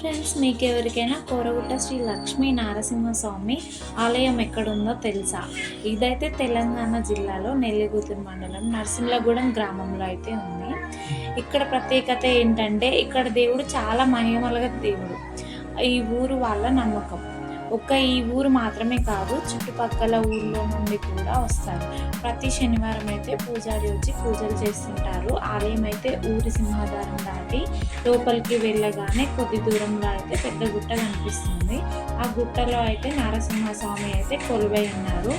Friends, మీకు ఎవరికైనా కోరగుట్ట శ్రీ లక్ష్మీ నారసింహస్వామి ఆలయం ఎక్కడుందో తెలుసా? ఇదైతే తెలంగాణ జిల్లాలో నెల్లికుదురు మండలం నరసింహగూడెం గ్రామంలో అయితే ఉంది. ఇక్కడ ప్రత్యేకత ఏంటంటే ఇక్కడ దేవుడు చాలా మహిమల దేవుడు. ఈ ఊరు వాళ్ళ నమ్మకం. ఈ ఊరు మాత్రమే కాదు, చుట్టుపక్కల ఊర్లో నుండి కూడా వస్తారు. ప్రతి శనివారం అయితే పూజారి వచ్చి పూజలు చేస్తుంటారు. ఆలయం అయితే ఊరి సింహాధారం దాటి లోపలికి వెళ్ళగానే కొద్ది దూరంలో అయితే పెద్ద గుట్ట కనిపిస్తుంది. ఆ గుట్టలో అయితే నరసింహస్వామి అయితే కొలువై ఉన్నారు.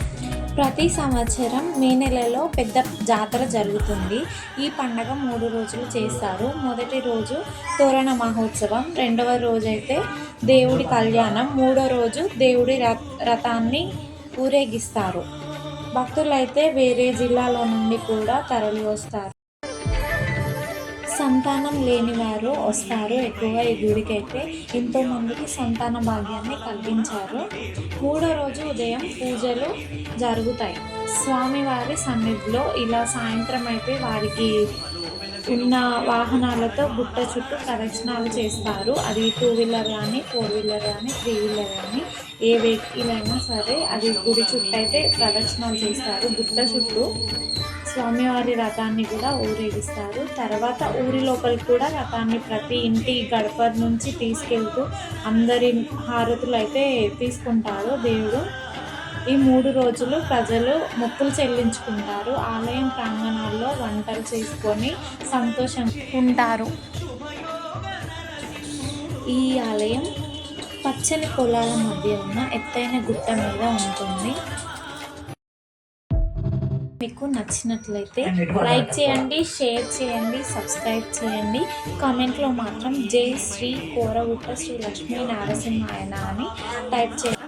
ప్రతి సంవత్సరం మే నెలలో పెద్ద జాతర జరుగుతుంది. ఈ పండగ 3 రోజులు చేస్తారు. మొదటి రోజు తోరణ మహోత్సవం, రెండవ రోజు అయితే దేవుడి కళ్యాణం, మూడో రోజు దేవుడి రథాన్ని ఊరేగిస్తారు. భక్తులైతే వేరే జిల్లాలో నుండి కూడా తరలి వస్తారు. సంతానం లేని వారు వస్తారు. ఎక్కువగా ఈ గుడికి అయితే ఎంతోమందికి సంతాన భాగ్యాన్ని కలిగించారు. మూడో రోజు ఉదయం పూజలు జరుగుతాయి. స్వామివారి సన్నిధిలో ఇలా సాయంత్రం అయితే వారికి ఉన్న వాహనాలతో గుట్ట చుట్టూ ప్రదక్షిణాలు చేస్తారు. అది 2 వీలర్ కానీ, 4 వీలర్ కానీ, 3 వీలర్ కానీ, ఏ వెహికల్ అయినా సరే అది గుడి చుట్టూ అయితే ప్రదక్షిణాలు చేస్తారు. గుట్ట చుట్టూ స్వామివారి రథాన్ని కూడా ఊరేగిస్తారు. తర్వాత ఊరి లోపలికి కూడా రథాన్ని ప్రతి ఇంటి గడప నుంచి తీసుకెళ్తూ అందరి హారతులు అయితే తీసుకుంటారు దేవుడు. ఈ 3 రోజులు ప్రజలు మొక్కులు చెల్లించుకుంటారు. ఆలయం ప్రాంగణాల్లో వంటలు చేసుకొని సంతోషంగా ఉంటారు. ఈ ఆలయం పచ్చని పొలాల మధ్య ఉన్న ఎత్తైన గుట్ట మీద ఉంటుంది. మీకు నచ్చినట్లయితే లైక్ చేయండి, షేర్ చేయండి, సబ్స్క్రైబ్ చేయండి. కామెంట్లో మాత్రం జై శ్రీ కోరగుట్ట శ్రీ లక్ష్మీ నారసింహాయన అని టైప్ చేయండి.